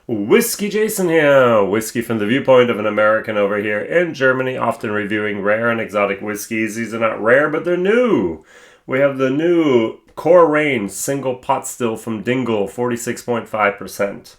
WhiskyJason here, whiskey from the viewpoint of an American over here in Germany, often reviewing rare and exotic whiskeys. These are not rare, but they're new. We have the new core range single pot still from Dingle, 46.5%.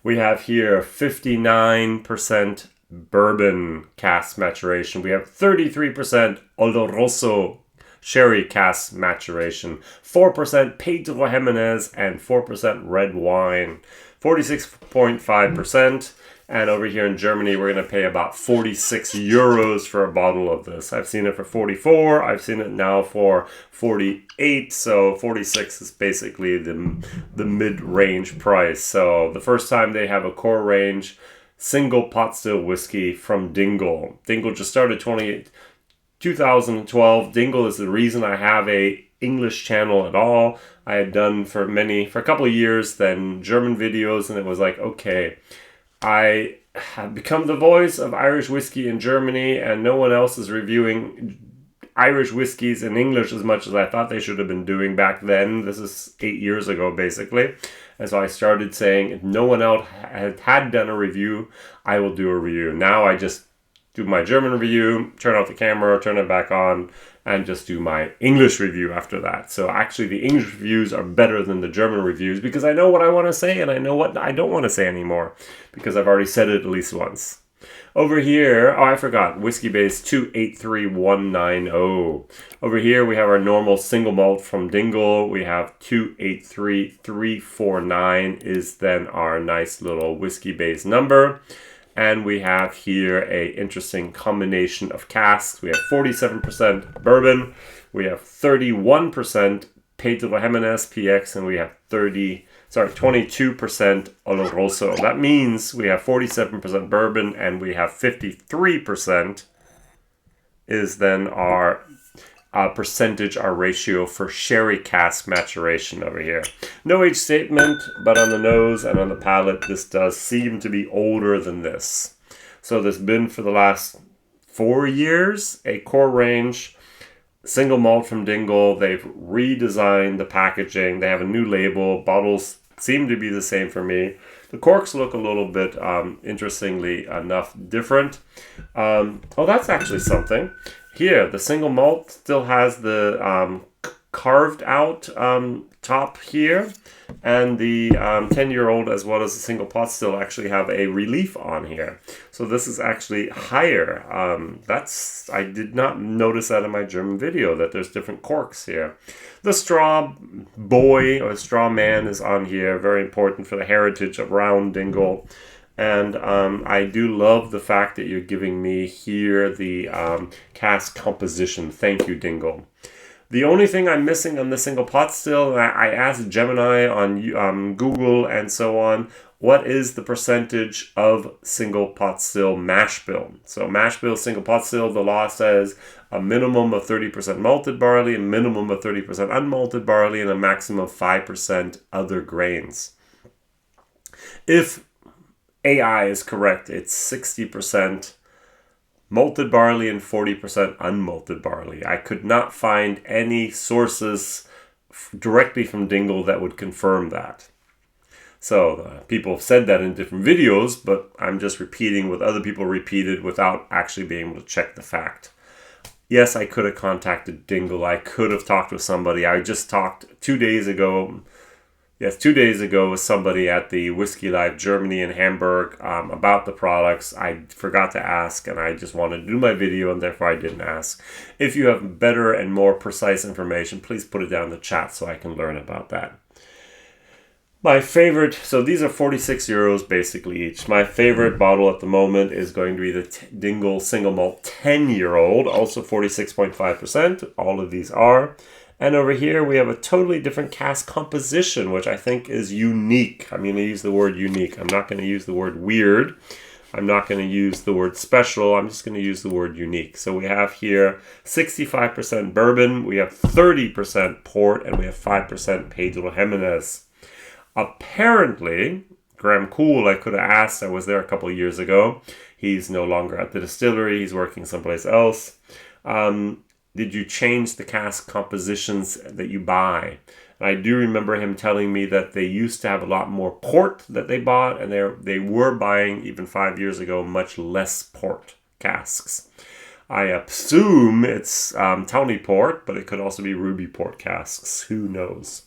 We have here 59% bourbon cask maturation. We have 33% Oloroso sherry cask maturation, 4% Pedro Jimenez, and 4% red wine. 46.5%. And over here in Germany, we're going to pay about 46 euros for a bottle of this. I've seen it for 44. I've seen it now for 48. So 46 is basically the mid-range price. So the first time they have a core range single pot still whiskey from Dingle. Dingle just started 2012. Dingle is the reason I have a English channel at all. I had done for a couple of years then German videos, and it was like, okay, I have become the voice of Irish whiskey in Germany, and no one else is reviewing Irish whiskeys in English as much as I thought they should have been doing back then. This is 8 years ago, basically. And so I started saying, if no one else had done a review, I will do a review. Now I just do my German review, turn off the camera, turn it back on, and just do my English review after that. So actually the English reviews are better than the German reviews because I know what I want to say and I know what I don't want to say anymore because I've already said it at least once. Over here, I forgot, Whiskey Base 283190. Over here we have our normal single malt from Dingle. We have 283349 is then our nice little Whiskey Base number. And we have here a interesting combination of casks. We have 47% bourbon, we have 31% Pedro Jimenez PX, and we have 22% Oloroso. That means we have 47% bourbon and we have 53% is then our percentage, our ratio for sherry cask maturation over here. No age statement, but on the nose and on the palate, this does seem to be older than this. So this has been for the last 4 years, a core range, single malt from Dingle. They've redesigned the packaging. They have a new label. Bottles seem to be the same for me. The corks look a little bit, interestingly enough, different. Oh, that's actually something. Here, the single malt still has the carved out top here, and the 10-year-old as well as the single pot still actually have a relief on here. So this is actually higher. I did not notice that in my German video, that there's different corks here. The straw boy or straw man is on here, very important for the heritage of round Dingle. And I do love the fact that you're giving me here the cask composition. Thank you, Dingle. The only thing I'm missing on the single pot still, and I asked Gemini on Google and so on, what is the percentage of single pot still mash bill? So mash bill, single pot still, the law says a minimum of 30% malted barley, a minimum of 30% unmalted barley, and a maximum of 5% other grains. If AI is correct, it's 60% malted barley and 40% unmalted barley. I could not find any sources directly from Dingle that would confirm that. So people have said that in different videos, but I'm just repeating what other people repeated without actually being able to check the fact. Yes, I could have contacted Dingle. I could have talked with somebody. I just talked 2 days ago. Yes, 2 days ago with somebody at the Whiskey Live Germany in Hamburg about the products. I forgot to ask, and I just wanted to do my video, and therefore I didn't ask. If you have better and more precise information, please put it down in the chat so I can learn about that. My favorite, so these are 46 euros basically each. My favorite bottle at the moment is going to be the Dingle Single Malt 10-year-old, also 46.5%. All of these are. And over here we have a totally different cask composition, which I think is unique. I'm going to use the word unique. I'm not going to use the word weird. I'm not going to use the word special. I'm just going to use the word unique. So we have here 65% bourbon, we have 30% port, and we have 5% Pedro Jimenez. Apparently, Graham Cool, I could have asked. I was there a couple of years ago. He's no longer at the distillery. He's working someplace else. Did you change the cask compositions that you buy? And I do remember him telling me that they used to have a lot more port that they bought, and they were buying, even 5 years ago, much less port casks. I assume it's Tawny port, but it could also be ruby port casks. Who knows?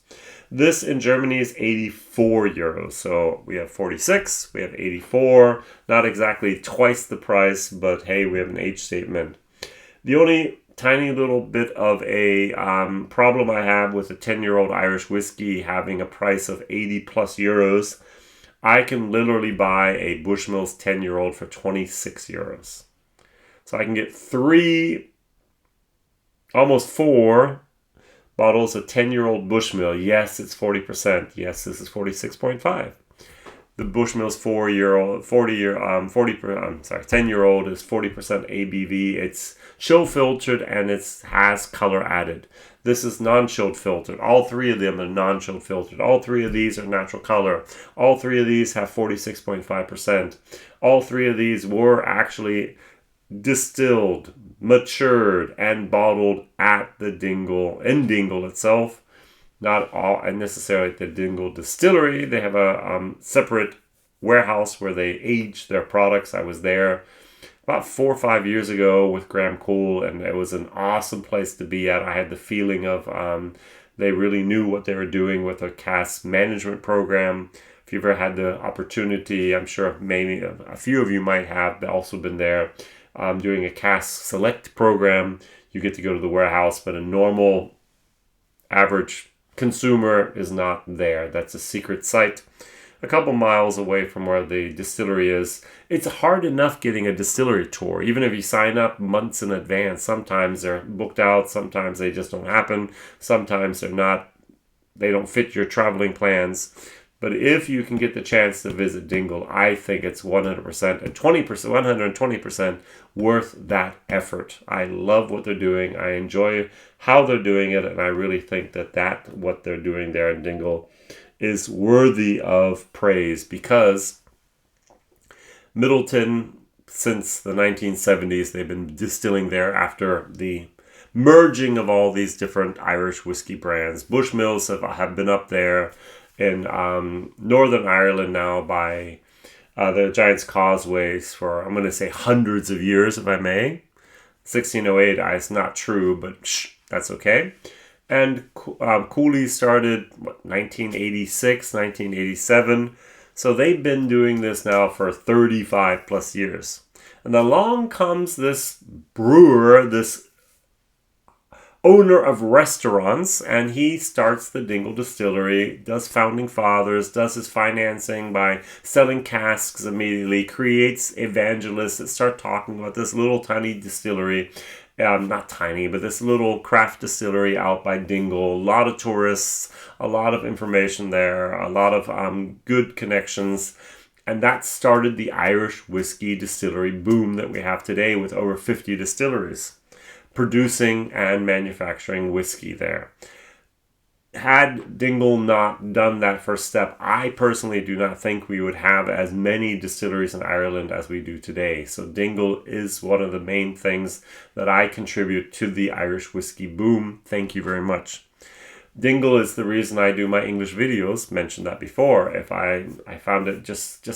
This in Germany is 84 euros. So we have 46, we have 84. Not exactly twice the price, but hey, we have an age statement. The only tiny little bit of a problem I have with a 10-year-old Irish whiskey having a price of 80 plus euros, I can literally buy a Bushmills 10-year-old for 26 euros. So I can get 3, almost 4 bottles of 10-year-old Bushmill. Yes, it's 40%. Yes, this is 46.5. The Bushmill's 10-year-old is 40% ABV. It's chill filtered and it has color added. This is non-chilled filtered. All 3 of them are non-chilled filtered. All 3 of these are natural color. All 3 of these have 46.5%. All 3 of these were actually distilled, matured, and bottled at the Dingle itself. Not all necessarily at the Dingle distillery. They have a separate warehouse where they age their products. I was there about 4 or 5 years ago with Graham Cole, and it was an awesome place to be at. I had the feeling of they really knew what they were doing with their cask management program. If you've ever had the opportunity, I'm sure maybe a few of you might have also been there. Doing a cask select program, you get to go to the warehouse, but a normal average consumer is not there. That's a secret site a couple miles away from where the distillery is. It's hard enough getting a distillery tour, even if you sign up months in advance. Sometimes they're booked out, sometimes they just don't happen, sometimes they don't fit your traveling plans. But if you can get the chance to visit Dingle, I think it's 100% and 120% worth that effort. I love what they're doing. I enjoy how they're doing it, and I really think that what they're doing there in Dingle is worthy of praise, because Middleton, since the 1970s, they've been distilling there after the merging of all these different Irish whiskey brands. Bushmills have been up there in Northern Ireland now by the Giant's Causeways for, I'm going to say, hundreds of years, if I may. 1608 is not true, but that's okay. And Cooley started, 1986, 1987. So they've been doing this now for 35 plus years. And along comes this brewer, this owner of restaurants, and he starts the Dingle Distillery, does founding fathers, does his financing by selling casks immediately, creates evangelists that start talking about this little tiny distillery. Not tiny, but this little craft distillery out by Dingle. A lot of tourists, a lot of information there, a lot of good connections. And that started the Irish whiskey distillery boom that we have today, with over 50 distilleries producing and manufacturing whiskey there. Had Dingle not done that first step, I personally do not think we would have as many distilleries in Ireland as we do today. So Dingle is one of the main things that I contribute to the Irish whiskey boom. Thank you very much. Dingle is the reason I do my English videos. Mentioned that before. If I found it just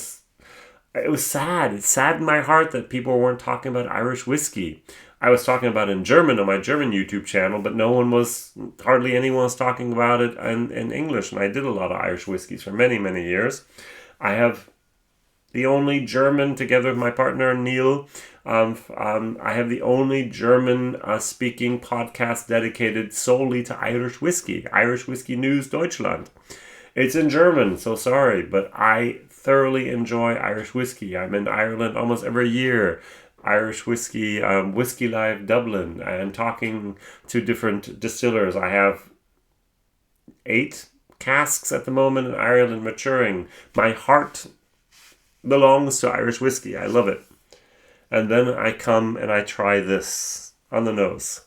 it was sad. It saddened my heart that people weren't talking about Irish whiskey. I was talking about it in German on my German YouTube channel, but hardly anyone was talking about it in English. And I did a lot of Irish whiskeys for many, many years. I have the only German, together with my partner Neil, I have the only German speaking podcast dedicated solely to Irish whiskey. Irish Whiskey News Deutschland. It's in German, so sorry, but I thoroughly enjoy Irish whiskey. I'm in Ireland almost every year. Irish whiskey, Whiskey Live Dublin, and talking to different distillers. I have 8 casks at the moment in Ireland maturing. My heart belongs to Irish whiskey. I love it. And then I come and I try this on the nose.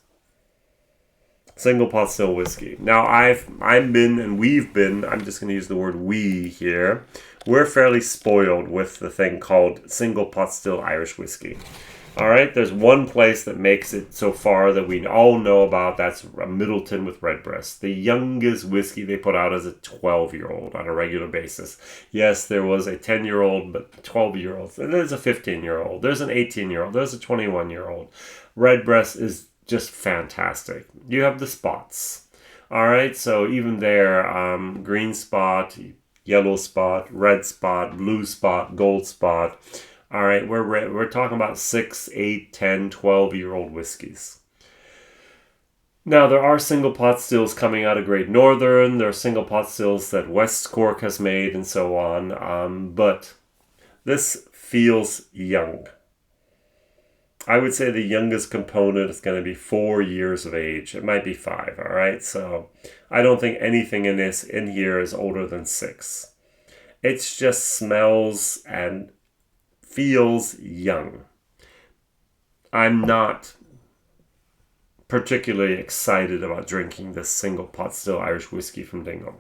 Single pot still whiskey. Now we've been, I'm just going to use the word we here. We're fairly spoiled with the thing called single pot still Irish whiskey. All right, there's one place that makes it so far that we all know about. That's Middleton with Redbreast. The youngest whiskey they put out as a 12-year-old on a regular basis. Yes, there was a 10-year-old, but 12-year-olds. And there's a 15-year-old. There's an 18-year-old. There's a 21-year-old. Redbreast is just fantastic. You have the spots. All right, so even there, green spot, yellow spot, red spot, blue spot, gold spot. All right, we're talking about 6, 8, 10, 12-year-old whiskeys. Now, there are single pot stills coming out of Great Northern. There are single pot stills that West Cork has made and so on. But this feels young. I would say the youngest component is going to be 4 years of age. It might be 5, all right? So I don't think anything in here is older than 6. It just smells and feels young. I'm not particularly excited about drinking this single pot still Irish whiskey from Dingle.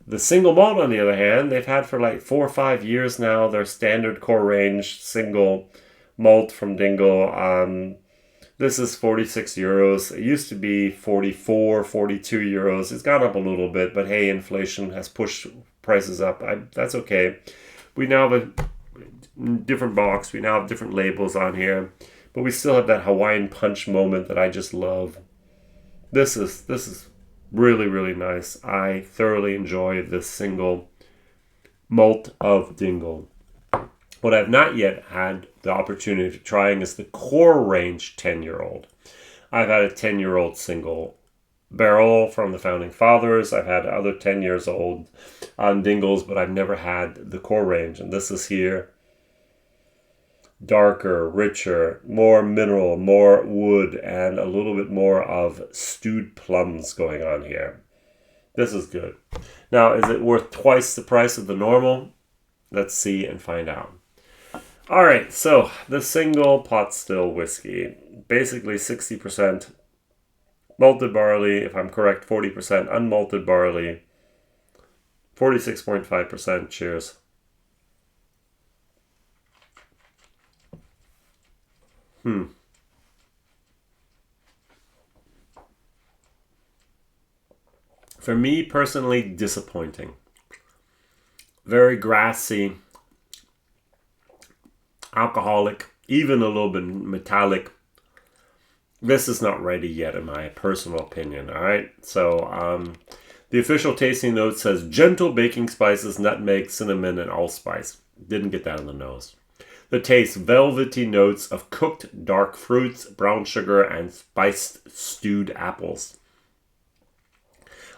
The single malt, on the other hand, they've had for like 4 or 5 years now. Their standard core range single malt from Dingle. This is 46 euros. It used to be 44, 42 euros. It's gone up a little bit, but hey, inflation has pushed prices up. That's okay. We now have a different box. We now have different labels on here, but we still have that Hawaiian punch moment that I just love. This is really, really nice. I thoroughly enjoy this single malt of Dingle. What I've not yet had the opportunity of trying is the core range 10-year-old. I've had a 10-year-old single barrel from the Founding Fathers. I've had other 10 years old on Dingles, but I've never had the core range. And this is here. Darker, richer, more mineral, more wood, and a little bit more of stewed plums going on here. This is good. Now, is it worth twice the price of the normal? Let's see and find out. All right, so the single pot still whiskey, basically 60% malted barley, if I'm correct, 40% unmalted barley, 46.5%. Cheers. For me personally, disappointing. Very grassy, alcoholic, even a little bit metallic. This is not ready yet, in my personal opinion. All right, so the official tasting note says gentle baking spices, nutmeg, cinnamon, and allspice. Didn't get that on the nose. The taste, velvety notes of cooked dark fruits, brown sugar, and spiced stewed apples.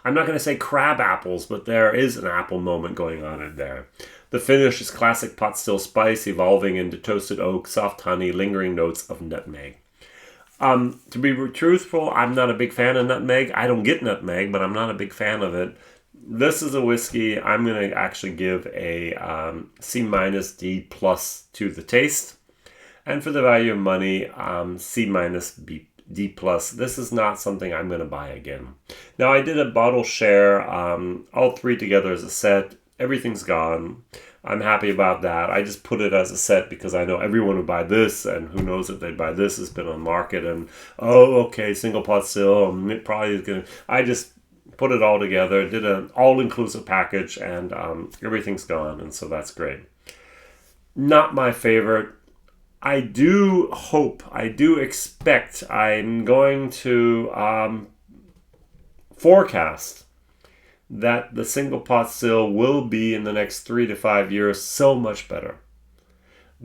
I'm not going to say crab apples, but there is an apple moment going on in there. The finish is classic pot still spice, evolving into toasted oak, soft honey, lingering notes of nutmeg. To be truthful, I'm not a big fan of nutmeg. I don't get nutmeg, but I'm not a big fan of it. This is a whiskey I'm going to actually give a C-, D+ to the taste. And for the value of money, C-, D+. This is not something I'm going to buy again. Now, I did a bottle share, all three together as a set. Everything's gone. I'm happy about that. I just put it as a set because I know everyone would buy this, and who knows if they'd buy this. It's been on market, and okay, single pot still. It probably is going to. I just put it all together, did an all-inclusive package, and everything's gone, and so that's great. Not my favorite. I do expect, I'm going to forecast that the single pot still will be in the next 3 to 5 years so much better.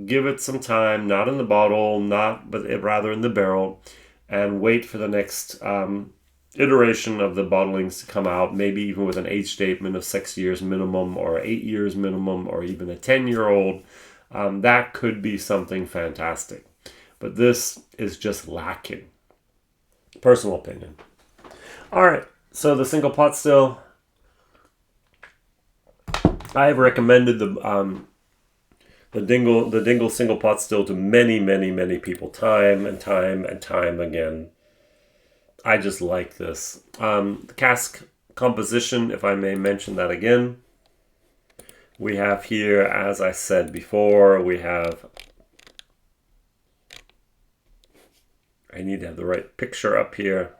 Give it some time, not in the bottle, but rather in the barrel, and wait for the next iteration of the bottlings to come out, maybe even with an age statement of 6 years minimum or 8 years minimum or even a 10-year-old. That could be something fantastic. But this is just lacking. Personal opinion. All right, so the single pot still. I have recommended the Dingle single pot still to many people, time and time again. I just like this. The cask composition, if I may mention that again. We have here, as I said before, we have I need to have the right picture up here.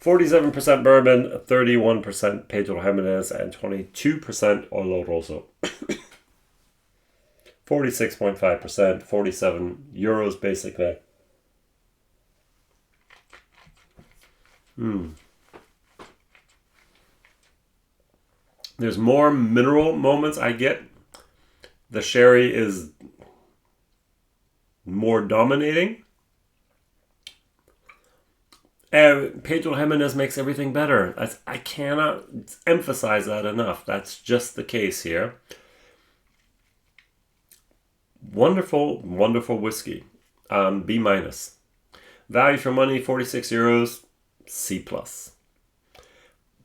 47% bourbon, 31% Pedro Jimenez, and 22% Oloroso. 46.5%, 47 euros basically. There's more mineral moments I get. The sherry is more dominating. And Pedro Jimenez makes everything better. I cannot emphasize that enough. That's just the case here. Wonderful, wonderful whiskey. B minus. Value for money, 46 euros. C plus.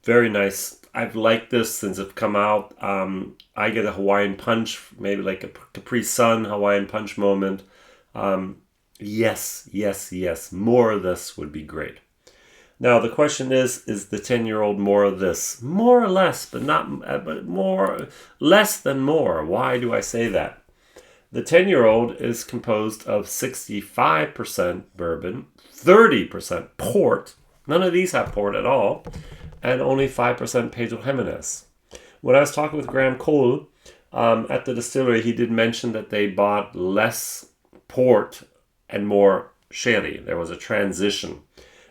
Very nice. I've liked this since it's come out. I get a Hawaiian punch, maybe like a Capri Sun Hawaiian punch moment. Yes. More of this would be great. Now the question is the 10-year-old more of this? More or less, but more, less than more. Why do I say that? The 10-year-old is composed of 65% bourbon, 30% port. None of these have port at all. And only 5% Pedro Jimenez. When I was talking with Graham Cole at the distillery, he did mention that they bought less port and more sherry. There was a transition.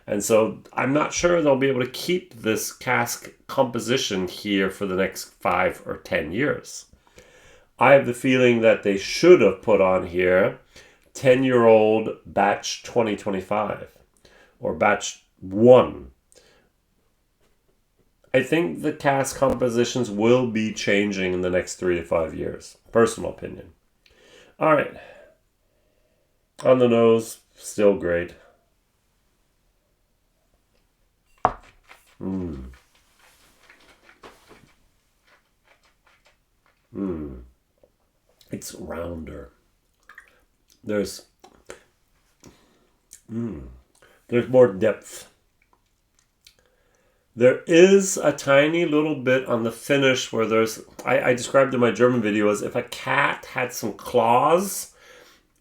And so I'm not sure they'll be able to keep this cask composition here for the next 5 or 10 years. I have the feeling that they should have put on here 10-year-old batch 2025 or batch 1. I think the cask compositions will be changing in the next 3 to 5 years. Personal opinion. All right. On the nose, still great. It's rounder. There's more depth. There is a tiny little bit on the finish where there's, I described in my German video as if a cat had some claws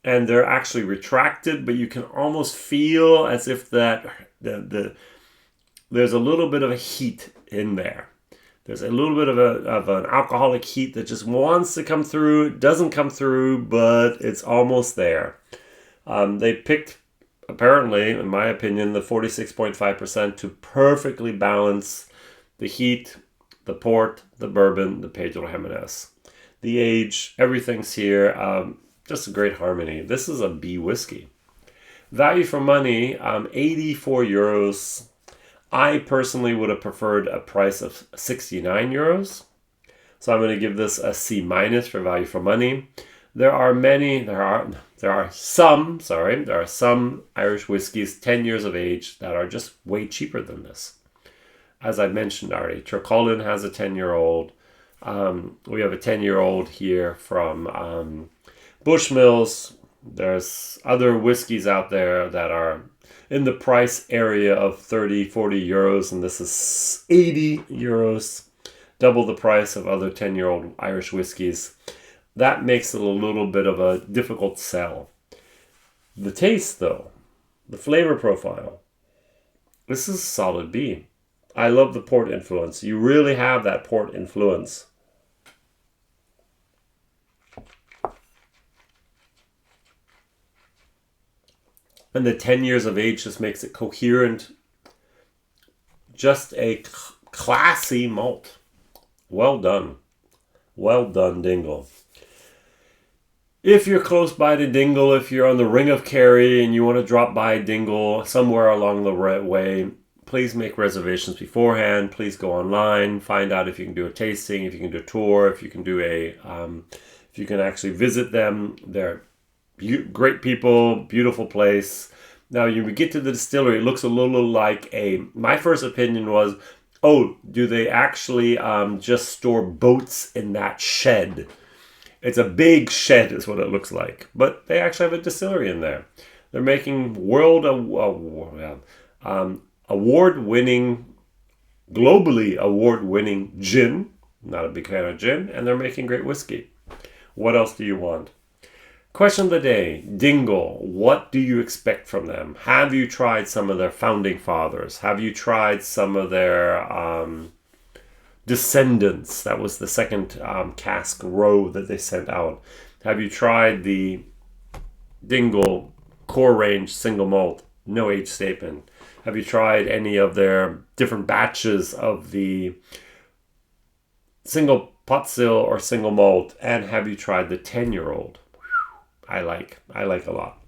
and they're actually retracted, but you can almost feel as if that there's a little bit of a heat in there. There's a little bit of an alcoholic heat that just wants to come through. It doesn't come through, but it's almost there. They picked, apparently, in my opinion, the 46.5% to perfectly balance the heat, the port, the bourbon, the Pedro Jimenez. The age, everything's here. Just a great harmony. This is a B whiskey. Value for money, 84 euros. I personally would have preferred a price of 69 euros. So I'm going to give this a C minus for value for money. There are some Irish whiskeys 10 years of age that are just way cheaper than this. As I mentioned already, Trecolin has a 10-year-old. We have a 10-year-old here from Bushmills. There's other whiskeys out there that are in the price area of 30, 40 euros, and this is 80 euros, double the price of other 10-year-old Irish whiskeys. That makes it a little bit of a difficult sell. The taste, though, the flavor profile, this is solid B. I love the port influence. You really have that port influence. And the 10 years of age just makes it coherent. Just a classy malt. Well done. Well done, Dingle. If you're close by to Dingle, if you're on the Ring of Kerry and you want to drop by Dingle somewhere along the way, please make reservations beforehand. Please go online, find out if you can do a tasting, if you can do a tour, if you can do if you can actually visit them. They're great people, beautiful place. Now, you get to the distillery, it looks a little like my first opinion was, oh, do they actually just store boats in that shed? It's a big shed is what it looks like. But they actually have a distillery in there. They're making globally award-winning gin. Not a big fan of gin. And they're making great whiskey. What else do you want? Question of the day, Dingle, what do you expect from them? Have you tried some of their founding fathers? Have you tried some of their descendants? That was the second cask row that they sent out. Have you tried the Dingle core range single malt, no age statement? Have you tried any of their different batches of the single pot still or single malt? And have you tried the 10-year-old? I like a lot.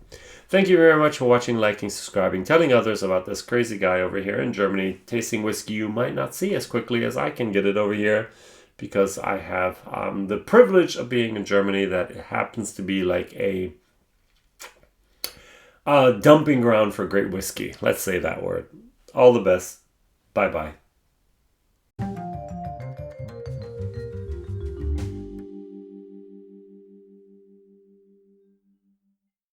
Thank you very much for watching, liking, subscribing, telling others about this crazy guy over here in Germany tasting whiskey you might not see as quickly as I can get it over here, because I have the privilege of being in Germany. That happens to be like a dumping ground for great whiskey. Let's say that word. All the best. Bye-bye.